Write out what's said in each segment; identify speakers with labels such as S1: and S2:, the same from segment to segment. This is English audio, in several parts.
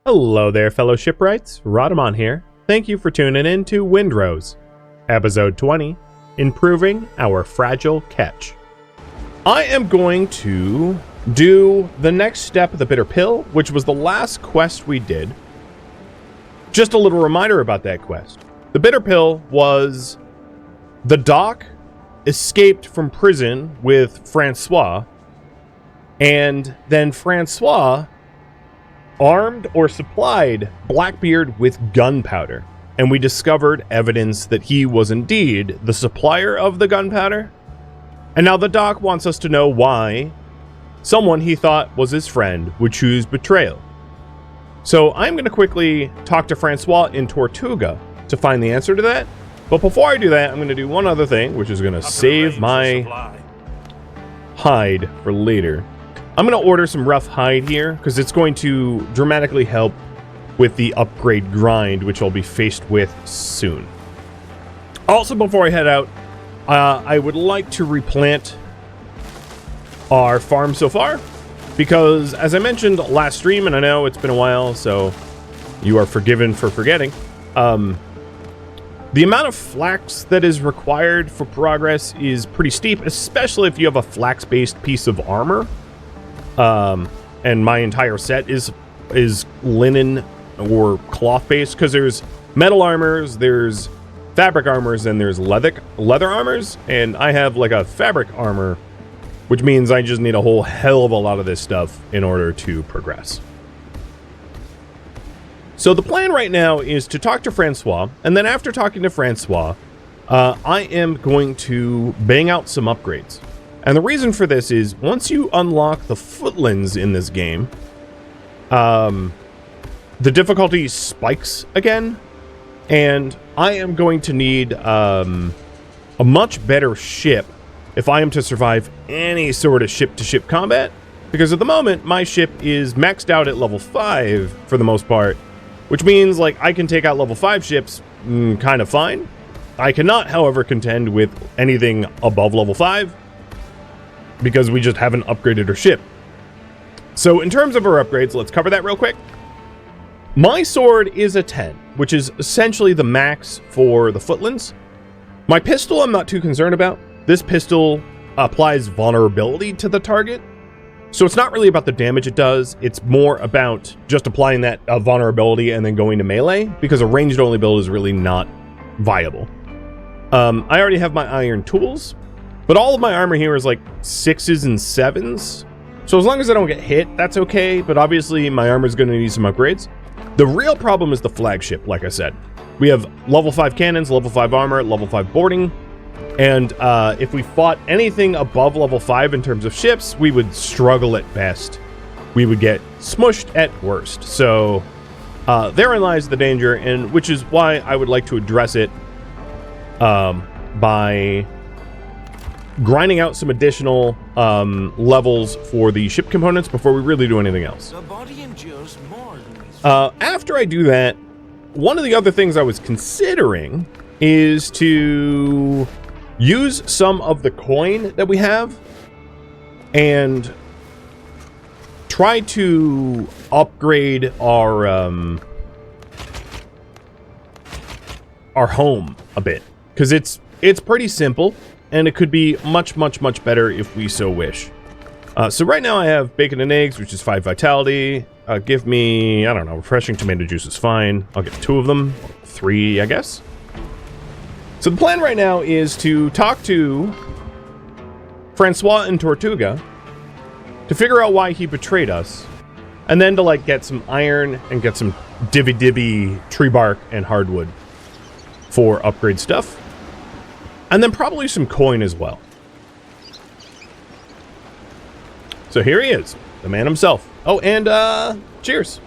S1: Hello there, fellow shipwrights. Rhadamant here. Thank you for tuning in to Windrose, Episode 20, Improving Our Fragile Ketch. I am going to do the next step of the Bitter Pill, which was the last quest we did. Just a little reminder about that quest. The Bitter Pill was the Doc escaped from prison with Francois, and then Francois armed or supplied Blackbeard with gunpowder, and we discovered evidence that he was indeed the supplier of the gunpowder. And now the Doc wants us to know why someone he thought was his friend would choose betrayal. So I'm going to quickly talk to Francois in Tortuga to find the answer to that. But before I do that, I'm going to do one other thing, which is going to save my hide for later. I'm going to order some rough hide here, because it's going to dramatically help with the upgrade grind, which I'll be faced with soon. Also, before I head out, I would like to replant our farm so far, because as I mentioned last stream, and I know it's been a while, so you are forgiven for forgetting, the amount of flax that is required for progress is pretty steep, especially if you have a flax-based piece of armor. And my entire set is linen or cloth based, because there's metal armors, there's fabric armors, and there's leather armors, and I have like a fabric armor, which means I just need a whole hell of a lot of this stuff in order to progress. So the plan right now is to talk to Francois, and then after talking to Francois, I am going to bang out some upgrades. And the reason for this is, once you unlock the footlands in this game, the difficulty spikes again, and I am going to need a much better ship if I am to survive any sort of ship-to-ship combat, because at the moment, my ship is maxed out at level 5 for the most part, which means like I can take out level 5 ships kind of fine. I cannot, however, contend with anything above level 5, because we just haven't upgraded our ship. So in terms of our upgrades, let's cover that real quick. My sword is a 10, which is essentially the max for the footlands. My pistol I'm not too concerned about. This pistol applies vulnerability to the target, so it's not really about the damage it does. It's more about just applying that vulnerability and then going to melee, because a ranged only build is really not viable. I already have my iron tools, but all of my armor here is like 6s and 7s. So as long as I don't get hit, that's okay. But obviously my armor is going to need some upgrades. The real problem is the flagship, like I said. We have level 5 cannons, level 5 armor, level 5 boarding. And if we fought anything above level 5 in terms of ships, we would struggle at best. We would get smushed at worst. So therein lies the danger, and which is why I would like to address it by grinding out some additional levels for the ship components before we really do anything else.
S2: The body endures more than
S1: after I do that, one of the other things I was considering is to use some of the coin that we have and try to upgrade our home a bit, because it's pretty simple. And it could be much, much, much better if we so wish. So right now I have bacon and eggs, which is 5 vitality. Give me, I don't know, refreshing tomato juice is fine. I'll get 2 of them. 3, I guess. So the plan right now is to talk to Francois in Tortuga to figure out why he betrayed us. And then to like get some iron and get some divvy tree bark and hardwood for upgrade stuff. And then probably some coin as well. So here he is, the man himself. Oh, and cheers.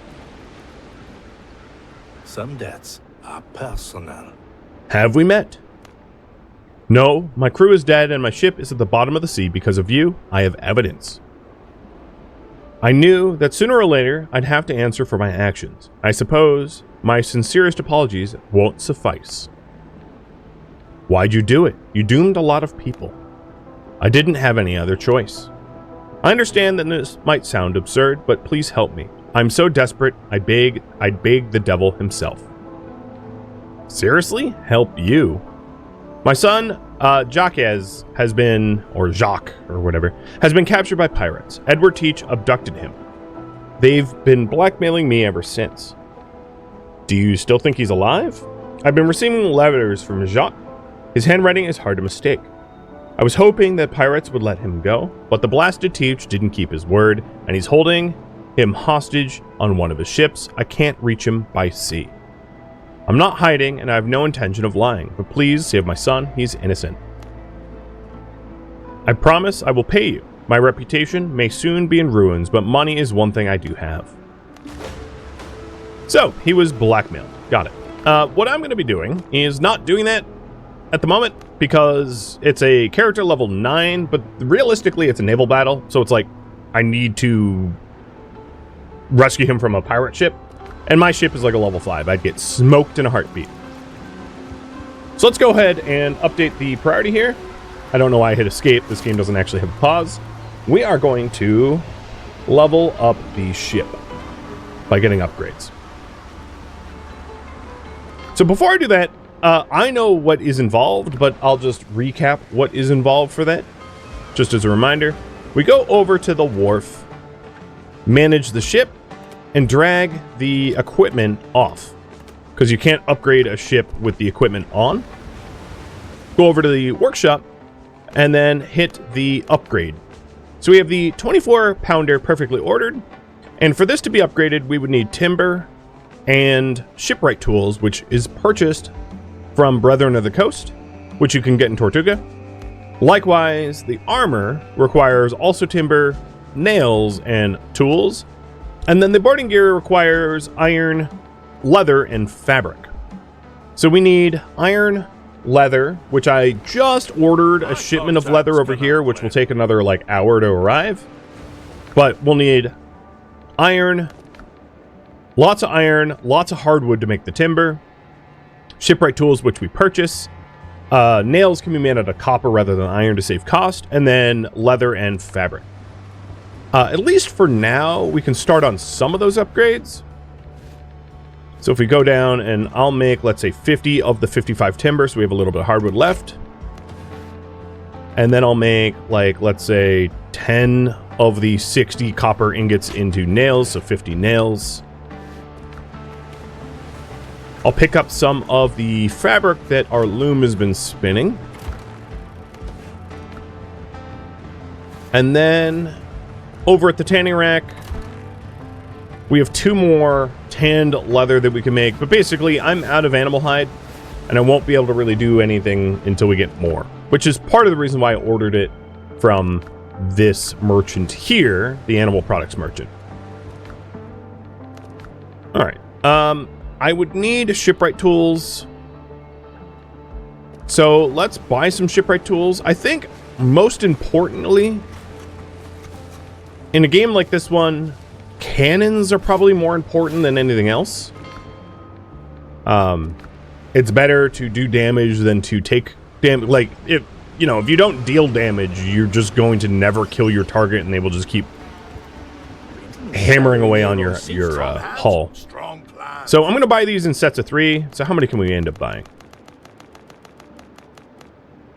S2: some debts are personal.
S1: Have we met? No, my crew is dead and my ship is at the bottom of the sea because of you. I have evidence. I knew that sooner or later I'd have to answer for my actions. I suppose my sincerest apologies won't suffice. Why'd you do it? You doomed a lot of people. I didn't have any other choice. I understand that this might sound absurd, but please help me. I'm so desperate, I'd beg the devil himself. Seriously? Help you? My son, Jacques has been, or Jacques, or whatever, has been captured by pirates. Edward Teach abducted him. They've been blackmailing me ever since. Do you still think he's alive? I've been receiving letters from Jacques. His handwriting is hard to mistake. I was hoping that pirates would let him go, but the blasted Teach didn't keep his word, and he's holding him hostage on one of his ships. I can't reach him by sea. I'm not hiding, and I have no intention of lying, but please save my son. He's innocent. I promise I will pay you. My reputation may soon be in ruins, but money is one thing I do have. So, he was blackmailed. Got it. What I'm going to be doing is not doing that at the moment, because it's a character level 9, but realistically it's a naval battle, so it's like I need to rescue him from a pirate ship, and my ship is like a level 5. I'd get smoked in a heartbeat. So let's go ahead and update the priority here. I don't know why I hit escape. This game doesn't actually have a pause. We are going to level up the ship by getting upgrades. So before I do that, I know what is involved, but I'll just recap what is involved for that. Just as a reminder, we go over to the wharf, manage the ship, and drag the equipment off, because you can't upgrade a ship with the equipment on. Go over to the workshop, and then hit the upgrade. So we have the 24-pounder perfectly ordered, and for this to be upgraded, we would need timber and shipwright tools, which is purchased from Brethren of the Coast, which you can get in Tortuga. Likewise, the armor requires also timber, nails, and tools. And then the boarding gear requires iron, leather, and fabric. So we need iron, leather, which I just ordered a shipment of leather over here, which will take another like hour to arrive. But we'll need iron, lots of hardwood to make the timber, shipwright tools, which we purchase. Nails can be made out of copper rather than iron to save cost, and then leather and fabric. At least for now, we can start on some of those upgrades. So if we go down, and I'll make, let's say, 50 of the 55 timber, so we have a little bit of hardwood left. And then I'll make, like, let's say, 10 of the 60 copper ingots into nails, so 50 nails. I'll pick up some of the fabric that our loom has been spinning. And then over at the tanning rack, we have 2 more tanned leather that we can make. But basically, I'm out of animal hide, and I won't be able to really do anything until we get more. Which is part of the reason why I ordered it from this merchant here, the animal products merchant. Alright. I would need shipwright tools. So let's buy some shipwright tools. I think most importantly, in a game like this one, cannons are probably more important than anything else. It's better to do damage than to take damage. Like, if you don't deal damage, you're just going to never kill your target, and they will just keep hammering away on your hull. So I'm going to buy these in sets of 3. So how many can we end up buying?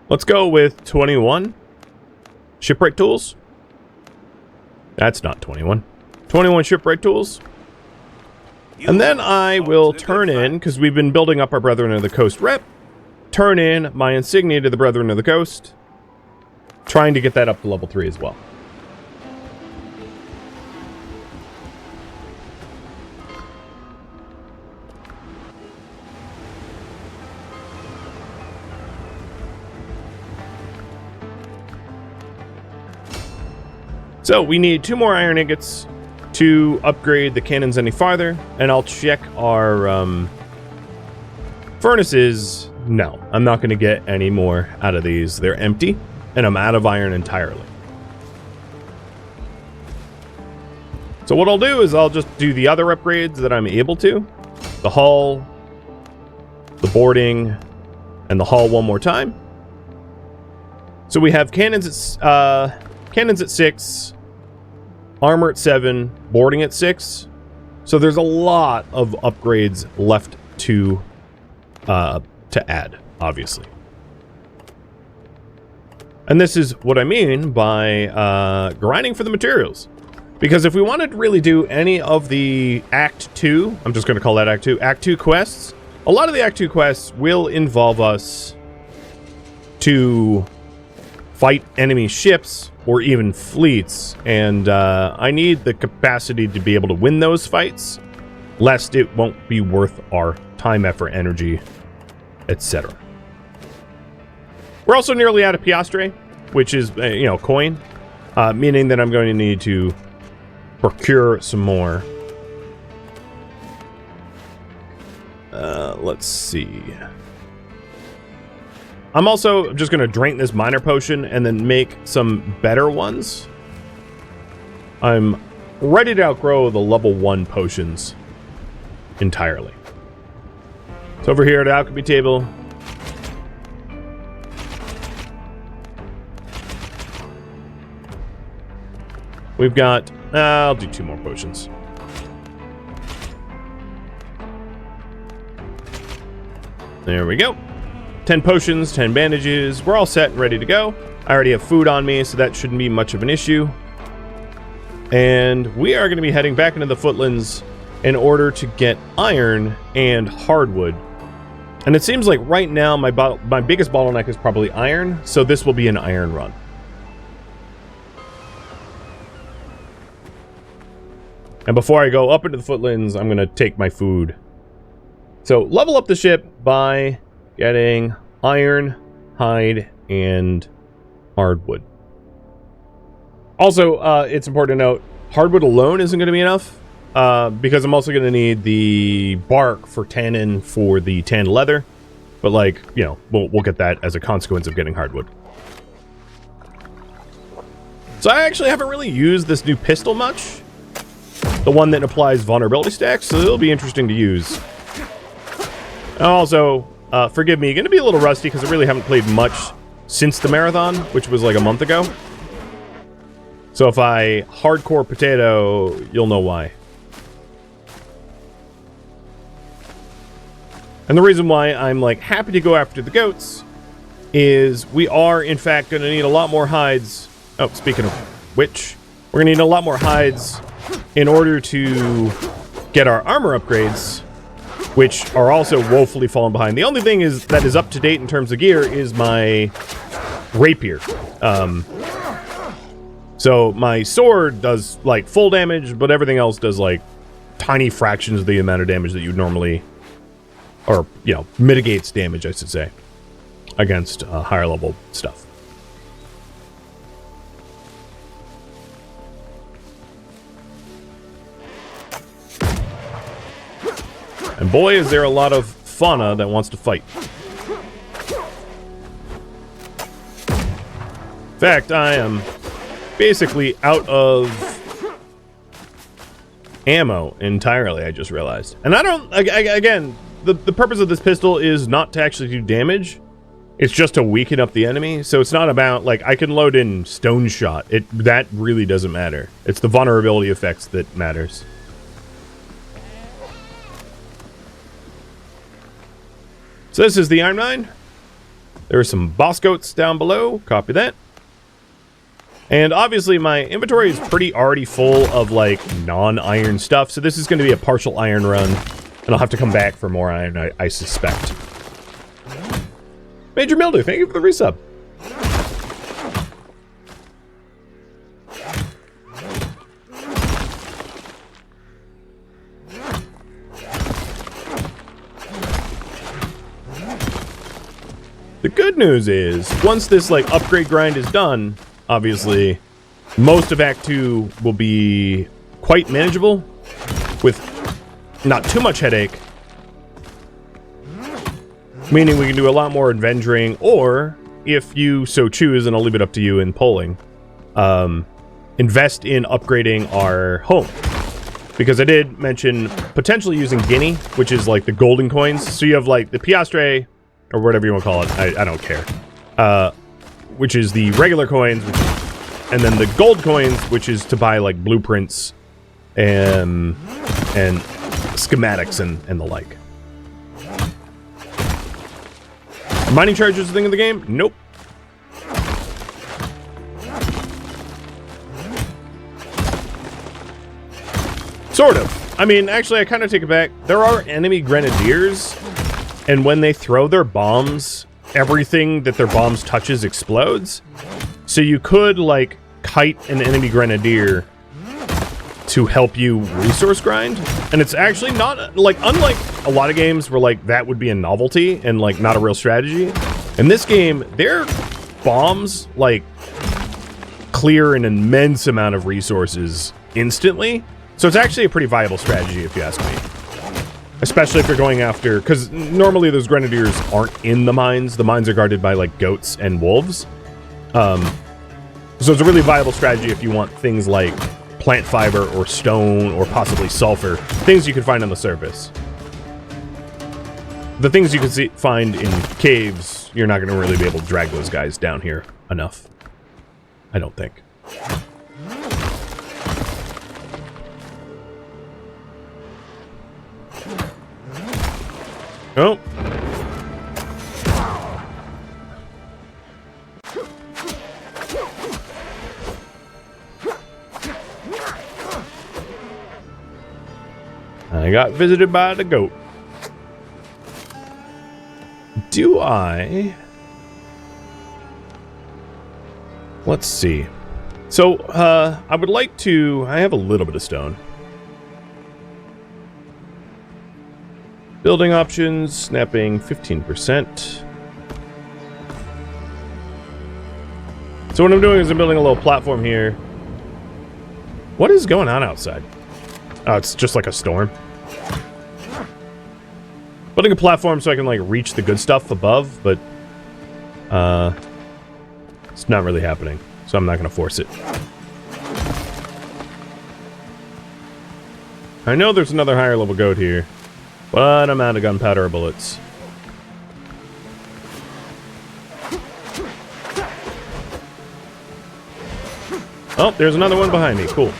S1: Let's go with 21 shipwright tools. That's not 21. 21 shipwright tools. And then I will turn in, because we've been building up our Brethren of the Coast rep, turn in my insignia to the Brethren of the Coast, trying to get that up to level 3 as well. So we need 2 more iron ingots to upgrade the cannons any farther, and I'll check our furnaces. No, I'm not going to get any more out of these. They're empty, and I'm out of iron entirely. So what I'll do is I'll just do the other upgrades that I'm able to. The hull, the boarding, and the hull one more time. So we have cannons at 6, armor at 7, boarding at 6. So there's a lot of upgrades left to add, obviously. And this is what I mean by grinding for the materials. Because if we wanted to really do any of the Act 2, I'm just going to call that Act 2, Act 2 quests, a lot of the Act 2 quests will involve us to fight enemy ships or even fleets. And I need the capacity to be able to win those fights, lest it won't be worth our time, effort, energy, etc. We're also nearly out of piastre, which is, you know, coin, meaning that I'm going to need to procure some more. Let's see. I'm also just going to drink this minor potion and then make some better ones. I'm ready to outgrow the level 1 potions entirely. So over here at the alchemy table, we've got, I'll do 2 more potions. There we go. 10 potions, 10 bandages. We're all set and ready to go. I already have food on me, so that shouldn't be much of an issue. And we are going to be heading back into the footlands in order to get iron and hardwood. And it seems like right now my biggest bottleneck is probably iron, so this will be an iron run. And before I go up into the footlands, I'm going to take my food. So level up the ship by getting iron, hide, and hardwood. Also, it's important to note, hardwood alone isn't going to be enough, because I'm also going to need the bark for tannin for the tanned leather. But, like, you know, we'll get that as a consequence of getting hardwood. So I actually haven't really used this new pistol much. The one that applies vulnerability stacks, so it'll be interesting to use. Also, forgive me, going to be a little rusty because I really haven't played much since the marathon, which was like a month ago. So if I hardcore potato, you'll know why. And the reason why I'm like happy to go after the goats is we are in fact going to need a lot more hides. Oh, speaking of which, we're going to need a lot more hides in order to get our armor upgrades, which are also woefully falling behind. The only thing is that is up to date in terms of gear is my rapier. So my sword does like full damage, but everything else does like tiny fractions of the amount of damage that you normally, or, you know, mitigates damage, I should say, against higher level stuff. And boy, is there a lot of fauna that wants to fight. In fact, I am basically out of ammo entirely, I just realized. And I don't, again, the purpose of this pistol is not to actually do damage. It's just to weaken up the enemy. So it's not about, like, I can load in stone shot. That really doesn't matter. It's the vulnerability effects that matters. So this is the iron mine. There are some boss goats down below. Copy that. And obviously my inventory is pretty already full of like non-iron stuff. So this is going to be a partial iron run. And I'll have to come back for more iron, I suspect. Major Mildew, thank you for the resub. The good news is, once this like upgrade grind is done, obviously, most of Act 2 will be quite manageable, with not too much headache. Meaning we can do a lot more adventuring, or, if you so choose, and I'll leave it up to you in polling, invest in upgrading our home. Because I did mention potentially using guinea, which is like the golden coins. So you have like the piastre, or whatever you want to call it, I don't care. Which is the regular coins, and then the gold coins, which is to buy like blueprints and and schematics and the like. Mining charges a thing in the game? Nope. Sort of. I mean, actually, I kind of take it back. There are enemy grenadiers, and when they throw their bombs, everything that their bombs touches explodes. So you could, like, kite an enemy grenadier to help you resource grind. And it's actually not, like, unlike a lot of games where, like, that would be a novelty and, like, not a real strategy. In this game, their bombs, like, clear an immense amount of resources instantly. So it's actually a pretty viable strategy, if you ask me. Especially if you're going after, because normally those grenadiers aren't in the mines. The mines are guarded by, like, goats and wolves. So it's a really viable strategy if you want things like plant fiber or stone or possibly sulfur, things you can find on the surface. The things you can find in caves, you're not going to really be able to drag those guys down here enough. I don't think. Oh. I got visited by the goat. Do I? Let's see. So, I would like to... I have a little bit of stone. Building options, snapping 15%. So what I'm doing is I'm building a little platform here. What is going on outside? Oh, it's just like a storm. Building a platform so I can, like, reach the good stuff above, but it's not really happening, so I'm not going to force it. I know there's another higher level goat here, but I'm out of gunpowder or bullets. Oh, there's another one behind me. Cool.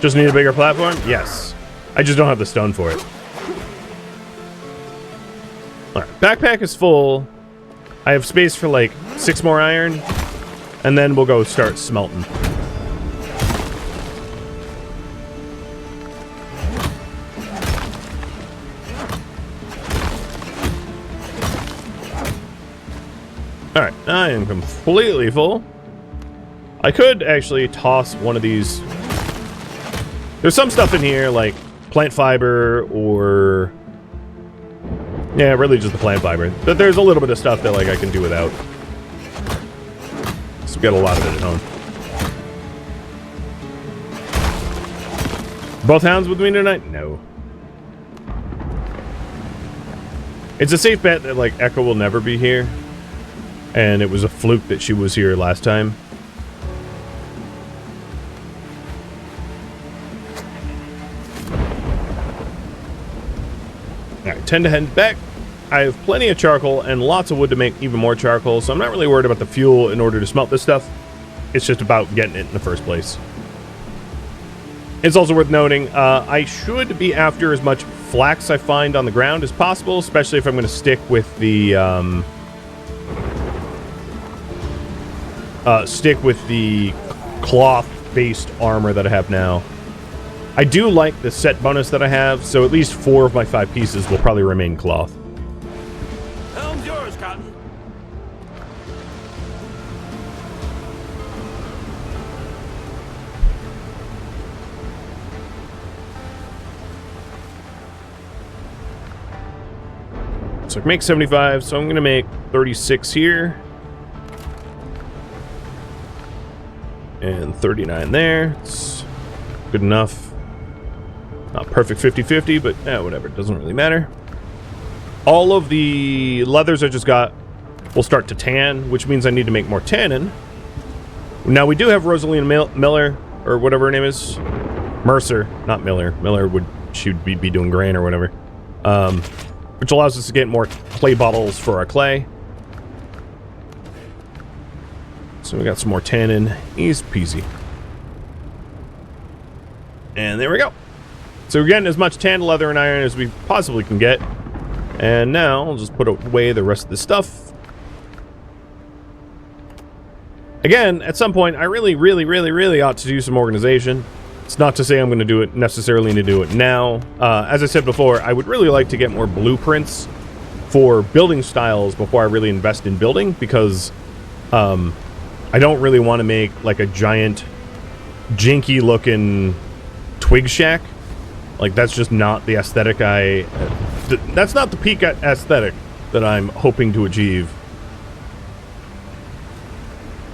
S1: Just need a bigger platform? Yes. I just don't have the stone for it. Alright, backpack is full. I have space for like 6 more iron. And then we'll go start smelting. Alright, I am completely full. I could actually toss one of these. There's some stuff in here, like plant fiber or... Yeah, really just the plant fiber. But there's a little bit of stuff that, like, I can do without. So we got a lot of it at home. Both hounds with me tonight? No. It's a safe bet that, like, Echo will never be here. And it was a fluke that she was here last time. Alright, 10 to head back. I have plenty of charcoal and lots of wood to make even more charcoal, so I'm not really worried about the fuel in order to smelt this stuff. It's just about getting it in the first place. It's also worth noting, I should be after as much flax I find on the ground as possible, especially if I'm going to stick with the, cloth-based armor that I have now. I do like the set bonus that I have, so at least 4 of my 5 pieces will probably remain cloth.
S2: Helm's yours, Cotton.
S1: So I can make 75, so I'm going to make 36 here. And 39 there. It's good enough. Not perfect 50-50, but whatever. It doesn't really matter. All of the leathers I just got will start to tan, which means I need to make more tannin. Now, we do have Rosalina Miller, or whatever her name is. Mercer, not Miller. Miller would... She would be doing grain or whatever. which allows us to get more clay bottles for our clay. So we got some more tannin. Easy peasy. And there we go. So we're getting as much tan, leather, and iron as we possibly can get. And now I'll just put away the rest of the stuff. Again, at some point, I really ought to do some organization. It's not to say I'm going to do it necessarily to do it now. As I said before, I would really like to get more blueprints for building styles before I really invest in building, because I don't really want to make like a giant, janky looking twig shack. Like, that's just not the aesthetic that's not the peak aesthetic that I'm hoping to achieve.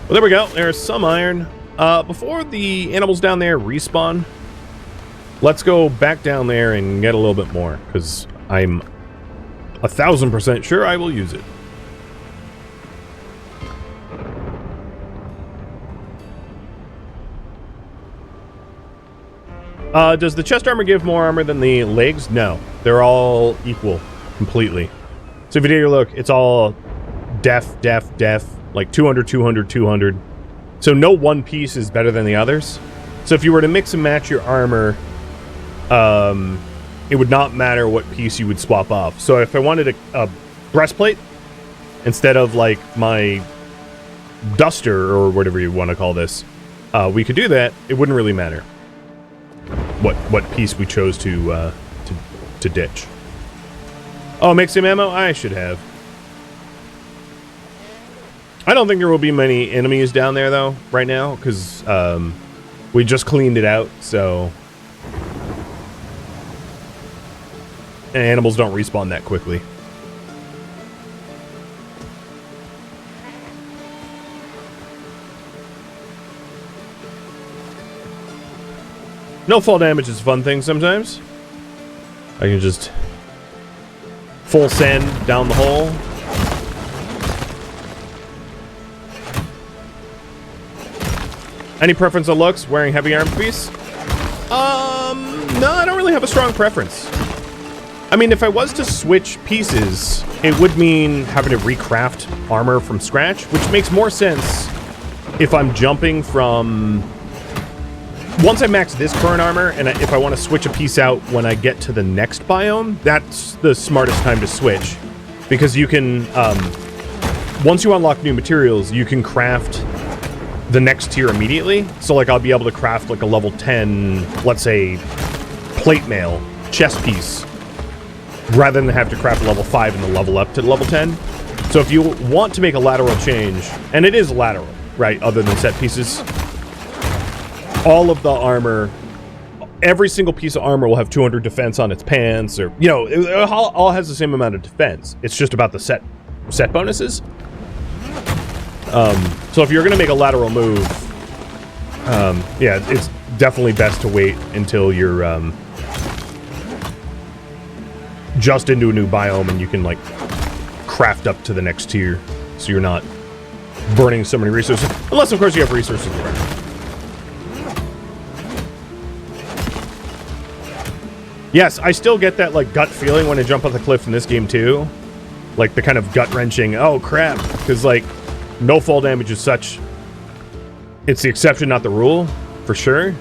S1: Well, there we go. There's some iron. Before the animals down there respawn, let's go back down there and get a little bit more, because I'm 1000% sure I will use it. Does the chest armor give more armor than the legs? No. They're all equal, completely. So if you take a look, it's all def, like 200, 200, 200. So no one piece is better than the others. So if you were to mix and match your armor, it would not matter what piece you would swap off. So if I wanted a breastplate, instead of like my duster or whatever you want to call this, we could do that. It wouldn't really matter what piece we chose to ditch. Oh, make some ammo? I should have. I don't think there will be many enemies down there, though, right now, because we just cleaned it out, so... And animals don't respawn that quickly. No fall damage is a fun thing sometimes. I can just full send down the hole. Any preference on looks? Wearing heavy armor piece? No, I don't really have a strong preference. I mean, if I was to switch pieces, it would mean having to recraft armor from scratch, which makes more sense if I'm jumping from... Once I max this current armor, and if I want to switch a piece out when I get to the next biome, that's the smartest time to switch. Because you can, once you unlock new materials, you can craft the next tier immediately. So, like, I'll be able to craft, like, a level 10, let's say, plate mail, chest piece, rather than have to craft level 5 and then level up to level 10. So if you want to make a lateral change, and it is lateral, right, other than set pieces... All of the armor, every single piece of armor will have 200 defense on its pants, or, you know, it all has the same amount of defense. It's just about the set bonuses. So if you're going to make a lateral move, yeah, it's definitely best to wait until you're just into a new biome and you can, like, craft up to the next tier, so you're not burning so many resources. Unless, of course, you have resources around. Yes, I still get that, like, gut feeling when I jump off the cliff in this game, too. Like, the kind of gut-wrenching, oh, crap. Because, like, no fall damage is such... It's the exception, not the rule, for sure.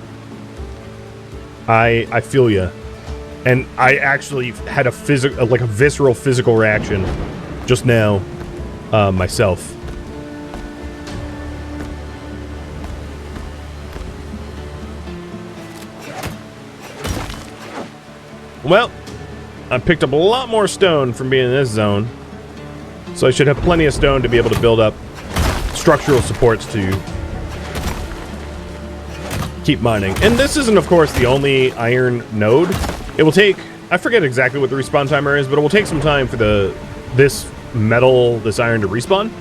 S1: I feel ya. And I actually had a visceral physical reaction just now, myself. Well, I picked up a lot more stone from being in this zone, so I should have plenty of stone to be able to build up structural supports to keep mining. And this isn't, of course, the only iron node. It will take, I forget exactly what the respawn timer is, but it will take some time for this iron to respawn.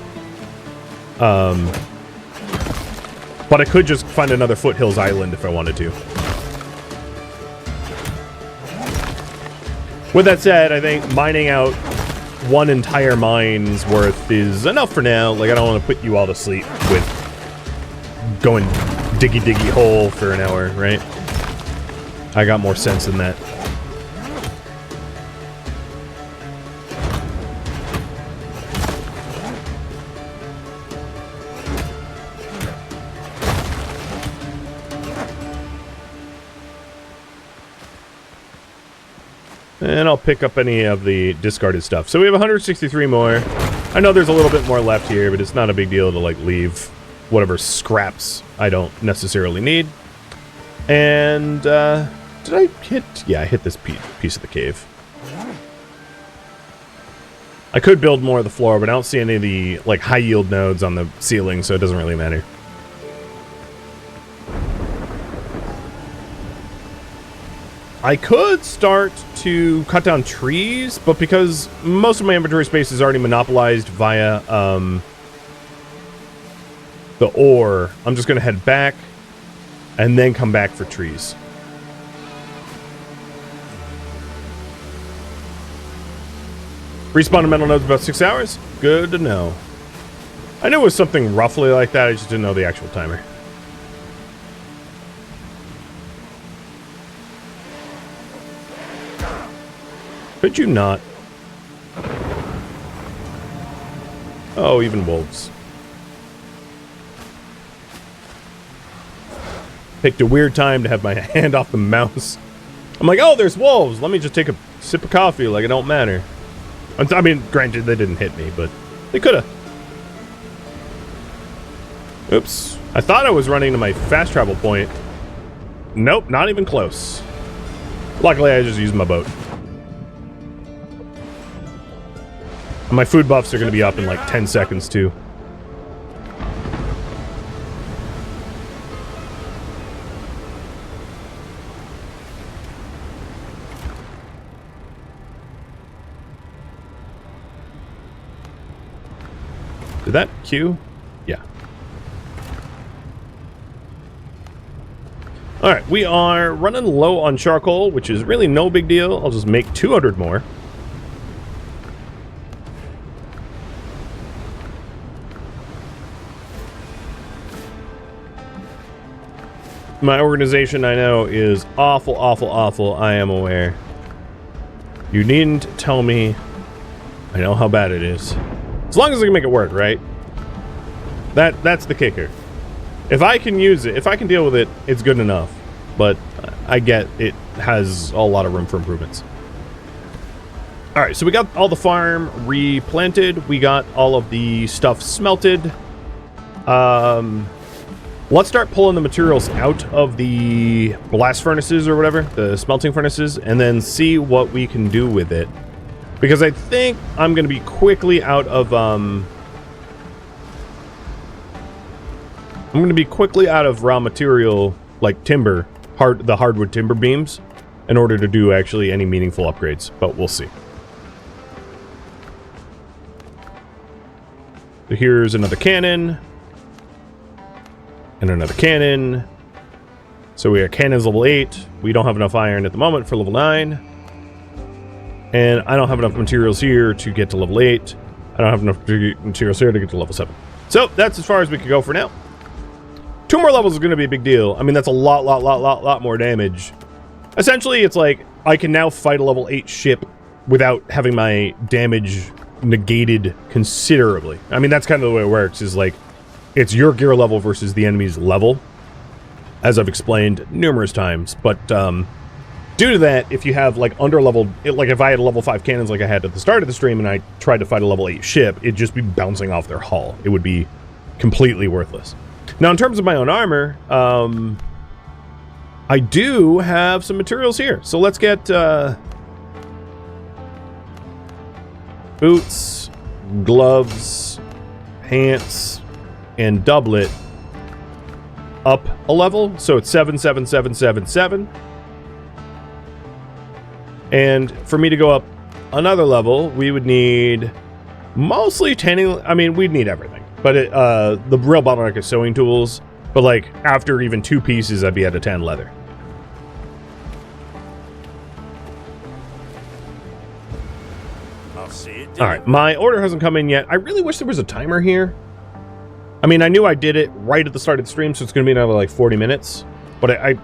S1: But I could just find another foothills island if I wanted to. With that said, I think mining out one entire mine's worth is enough for now. Like, I don't want to put you all to sleep with going diggy hole for an hour, right? I got more sense than that. And I'll pick up any of the discarded stuff. So we have 163 more. I know there's a little bit more left here, but it's not a big deal to, like, leave whatever scraps I don't necessarily need. And, did I hit? Yeah, I hit this piece of the cave. I could build more of the floor, but I don't see any of the, like, high-yield nodes on the ceiling, so it doesn't really matter. I could start to cut down trees, but because most of my inventory space is already monopolized via the ore, I'm just going to head back and then come back for trees. Respawn to metal nodes about 6 hours? Good to know. I knew it was something roughly like that, I just didn't know the actual timer. Could you not? Oh, even wolves. Picked a weird time to have my hand off the mouse. I'm like, oh, there's wolves. Let me just take a sip of coffee like it don't matter. I mean, granted, they didn't hit me, but they could have. Oops. I thought I was running to my fast travel point. Nope, not even close. Luckily, I just used my boat. My food buffs are going to be up in like 10 seconds, too. Did that queue? Yeah. Alright, we are running low on charcoal, which is really no big deal. I'll just make 200 more. My organization, I know, is awful, awful, awful. I am aware. You needn't tell me. I know how bad it is. As long as I can make it work, right? That's the kicker. If I can use it, if I can deal with it, it's good enough. But I get it has a lot of room for improvements. Alright, so we got all the farm replanted. We got all of the stuff smelted. Let's start pulling the materials out of the blast furnaces or whatever, the smelting furnaces, and then see what we can do with it. Because I think I'm going to be quickly out of, raw material, like timber, the hardwood timber beams, in order to do actually any meaningful upgrades, but we'll see. So here's another cannon. And another cannon. So we are cannons level 8. We don't have enough iron at the moment for level 9. And I don't have enough materials here to get to level 8. I don't have enough materials here to get to level 7. So that's as far as we can go for now. 2 more levels is going to be a big deal. I mean, that's a lot more damage. Essentially, it's like I can now fight a level 8 ship without having my damage negated considerably. I mean, that's kind of the way it works, is like it's your gear level versus the enemy's level, as I've explained numerous times. But due to that, if you have like under-leveled, like if I had a level 5 cannons like I had at the start of the stream and I tried to fight a level 8 ship, it'd just be bouncing off their hull. It would be completely worthless. Now, in terms of my own armor, I do have some materials here. So let's get boots, gloves, pants, and doublet up a level. So it's 77777. And for me to go up another level, we would need mostly tanning. I mean, we'd need everything. But the real bottleneck is sewing tools. But like after even 2 pieces, I'd be at a 10 leather.
S2: I'll see it.
S1: All right, my order hasn't come in yet. I really wish there was a timer here. I mean, I knew I did it right at the start of the stream, so it's going to be another like 40 minutes. But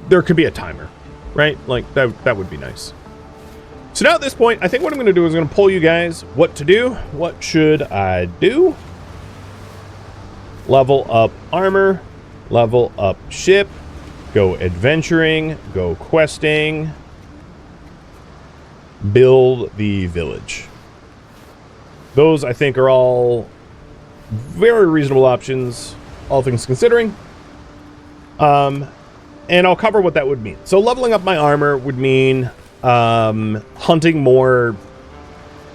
S1: there could be a timer, right? Like that would be nice. So now at this point, I think what I'm going to do is I'm going to poll you guys what to do. What should I do? Level up armor, level up ship, go adventuring, go questing. build the village. Those, I think, are all very reasonable options, all things considering. And I'll cover what that would mean. So leveling up my armor would mean hunting more,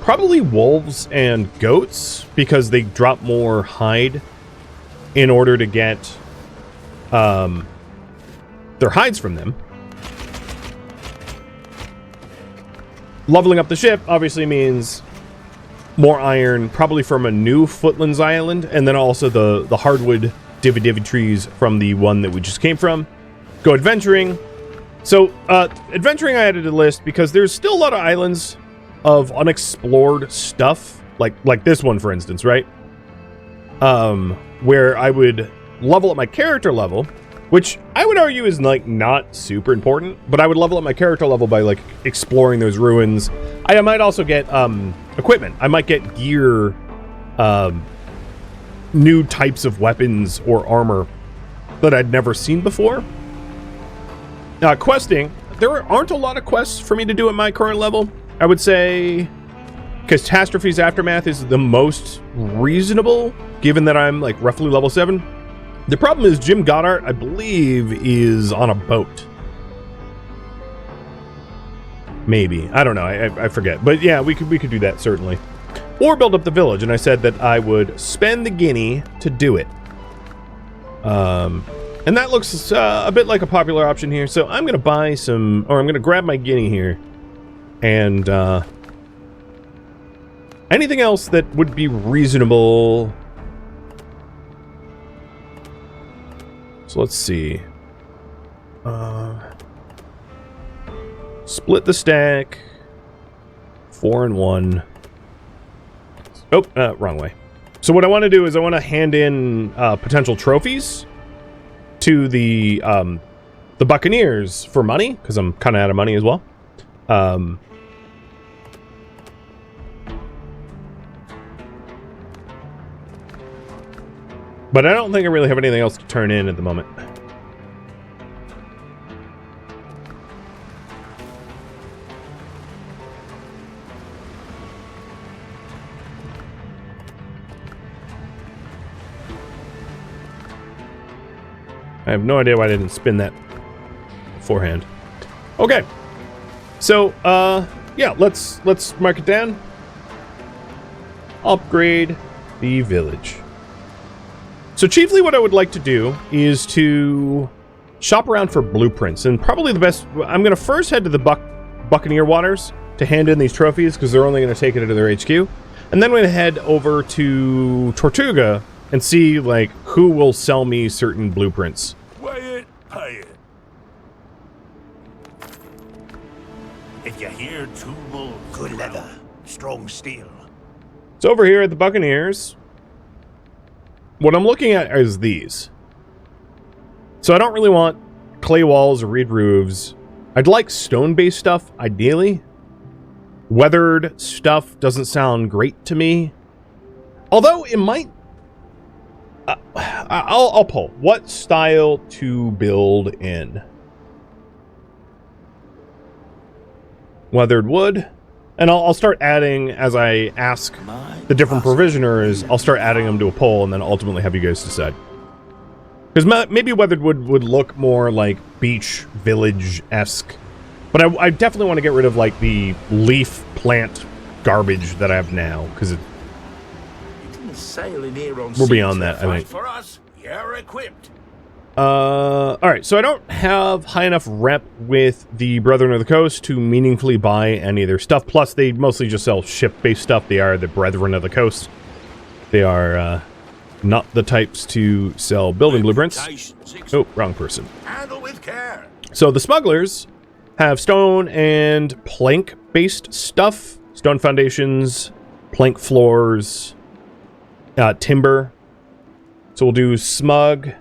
S1: probably wolves and goats, because they drop more hide in order to get their hides from them. Leveling up the ship obviously means more iron, probably from a new Footlands Island, and then also the hardwood divvy trees from the one that we just came from. Go adventuring. So, adventuring I added to the list because there's still a lot of islands of unexplored stuff, like this one, for instance, right? Where I would level up my character level, which I would argue is, like, not super important, but I would level up my character level by, like, exploring those ruins. I might also get, equipment. I might get gear, new types of weapons or armor that I'd never seen before. Questing. There aren't a lot of quests for me to do at my current level. I would say Catastrophe's Aftermath is the most reasonable, given that I'm, like, roughly level 7. The problem is Jim Goddard, I believe, is on a boat. Maybe. I don't know. I forget. But yeah, we could do that, certainly. Or build up the village, and I said that I would spend the guinea to do it. And that looks a bit like a popular option here, so I'm going to buy some, or I'm going to grab my guinea here. And anything else that would be reasonable. So let's see. Split the stack. 4 and 1. Oh, wrong way. So what I want to do is I want to hand in potential trophies to the Buccaneers for money, because I'm kind of out of money as well. But I don't think I really have anything else to turn in at the moment. I have no idea why I didn't spin that beforehand. Okay. So, yeah, let's mark it down. Upgrade the village. So chiefly what I would like to do is to shop around for blueprints, and probably the best, I'm going to first head to the Buccaneer Waters to hand in these trophies, because they're only going to take it to their HQ, and then we're going to head over to Tortuga and see, like, who will sell me certain blueprints.
S2: Weigh it, pay it. If you hear two wolves,
S3: Good leather, strong steel.
S1: So over here at the Buccaneers, what I'm looking at is these. So I don't really want clay walls or reed roofs. I'd like stone-based stuff, ideally. Weathered stuff doesn't sound great to me. Although it might... I'll pull. What style to build in? Weathered wood. And I'll start adding, as I ask the different provisioners, I'll start adding them to a poll and then ultimately have you guys decide. Because maybe weathered wood would look more like beach village-esque. But I definitely want to get rid of, like, the leaf plant garbage that I have now, because we're beyond that, I think.
S2: for us, you're equipped.
S1: Alright, so I don't have high enough rep with the Brethren of the Coast to meaningfully buy any of their stuff. Plus, they mostly just sell ship-based stuff. They are the Brethren of the Coast. They are, not the types to sell building blueprints. Oh, wrong person.
S2: Handle with care.
S1: So the smugglers have stone and plank-based stuff. Stone foundations, plank floors, timber. So we'll do smug,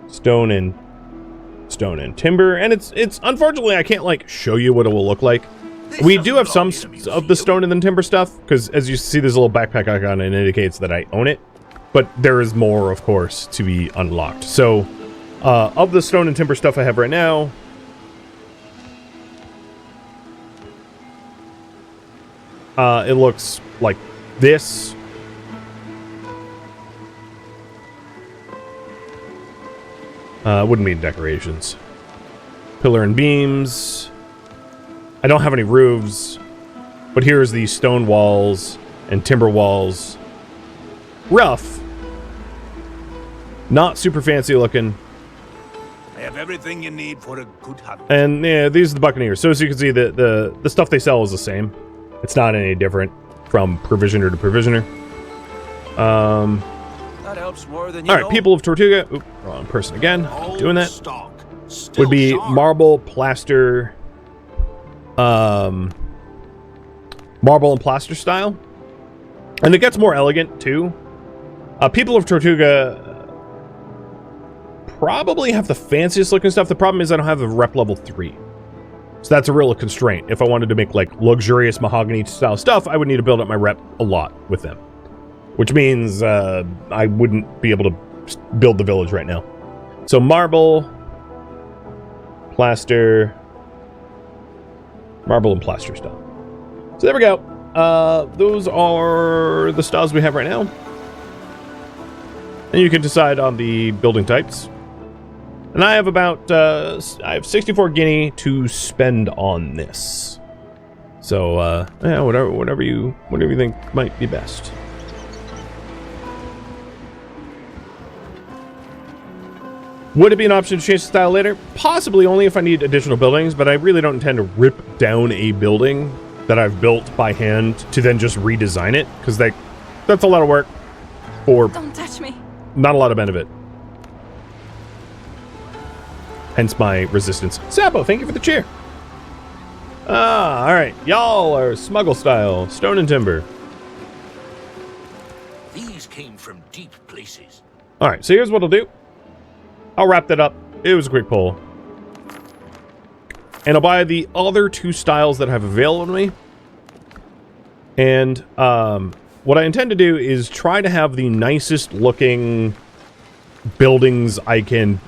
S1: stone and timber. And it's unfortunately I can't, like, show you what it will look like. We do have some of the stone and the timber stuff, because as you see, there's a little backpack icon and it indicates that I own it. But there is more, of course, to be unlocked. So, of the stone and timber stuff I have right now, it looks like this. Wouldn't mean decorations. Pillar and beams. I don't have any roofs, but here's the stone walls and timber walls. Rough. Not super fancy looking.
S3: I have everything you need for a good hunt.
S1: And yeah, these are the Buccaneers. So as you can see, the stuff they sell is the same. It's not any different from provisioner to provisioner.
S3: That helps more than you
S1: all right,
S3: know.
S1: people of Tortuga. Oop, wrong person again.
S3: Old
S1: Doing that.
S3: stock. Still
S1: Would be
S3: sharp.
S1: marble, plaster, marble and plaster style. And it gets more elegant too. People of Tortuga probably have the fanciest looking stuff. The problem is I don't have the rep level 3. So that's a real constraint. If I wanted to make like luxurious mahogany style stuff, I would need to build up my rep a lot with them. Which means I wouldn't be able to build the village right now. So marble, plaster, marble and plaster style. So there we go. Those are the styles we have right now. And you can decide on the building types. And I have about, I have 64 guinea to spend on this. So, yeah, whatever you think might be best. Would it be an option to change the style later? Possibly, only if I need additional buildings, but I really don't intend to rip down a building that I've built by hand to then just redesign it, because that's a lot of work for
S4: Don't touch me.
S1: not a lot of benefit. Hence my resistance. Sabo, thank you for the cheer. Ah, all right. Y'all are smuggle style, stone and timber.
S3: These came from deep places.
S1: All right, so here's what I'll do. I'll wrap that up. It was a quick pull. And I'll buy the other 2 styles that I have available to me. And what I intend to do is try to have the nicest looking buildings I can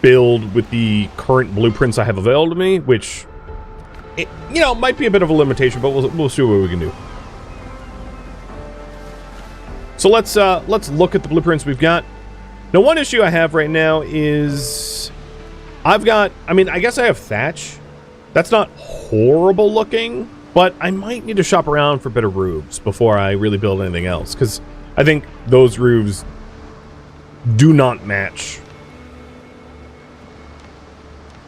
S1: build with the current blueprints I have available to me, which, you know, might be a bit of a limitation, but we'll see what we can do. So let's look at the blueprints we've got. Now, one issue I have right now is I guess I have thatch. That's not horrible looking, but I might need to shop around for better roofs before I really build anything else, because I think those roofs do not match.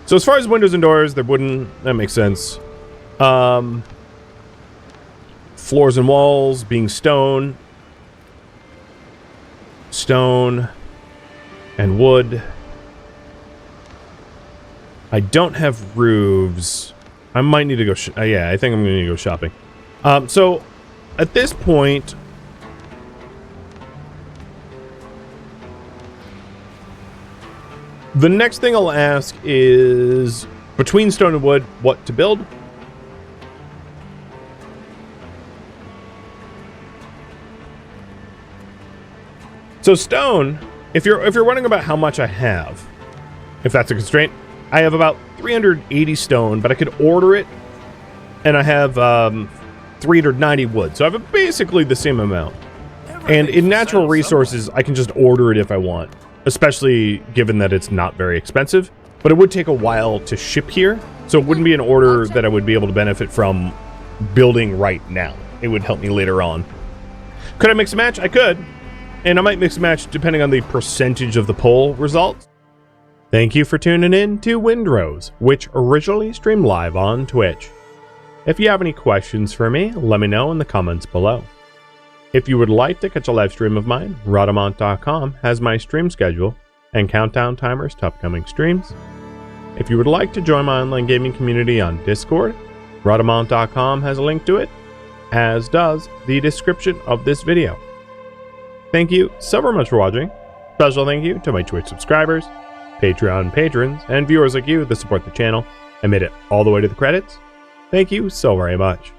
S1: So as far as windows and doors, they're wooden. That makes sense. Floors and walls being stone. Stone and wood. I don't have roofs. I might need to go... yeah, I think I'm going to go shopping. So, at this point... the next thing I'll ask is, between stone and wood, what to build. So stone, if you're wondering about how much I have, if that's a constraint, I have about 380 stone, but I could order it, and I have 390 wood. So I have basically the same amount. And in natural resources, I can just order it if I want, especially given that it's not very expensive. But it would take a while to ship here, so it wouldn't be an order that I would be able to benefit from building right now. It would help me later on. Could I mix and match? I could. And I might mix and match depending on the percentage of the poll results. Thank you for tuning in to Windrose, which originally streamed live on Twitch. If you have any questions for me, let me know in the comments below. If you would like to catch a live stream of mine, Rhadamant.com has my stream schedule and countdown timers to upcoming streams. If you would like to join my online gaming community on Discord, Rhadamant.com has a link to it, as does the description of this video. Thank you so very much for watching. Special thank you to my Twitch subscribers, Patreon patrons, and viewers like you that support the channel and made it all the way to the credits. Thank you so very much.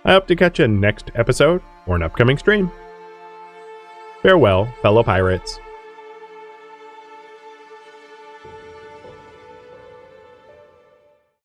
S1: I hope to catch you next episode or an upcoming stream. Farewell, fellow pirates.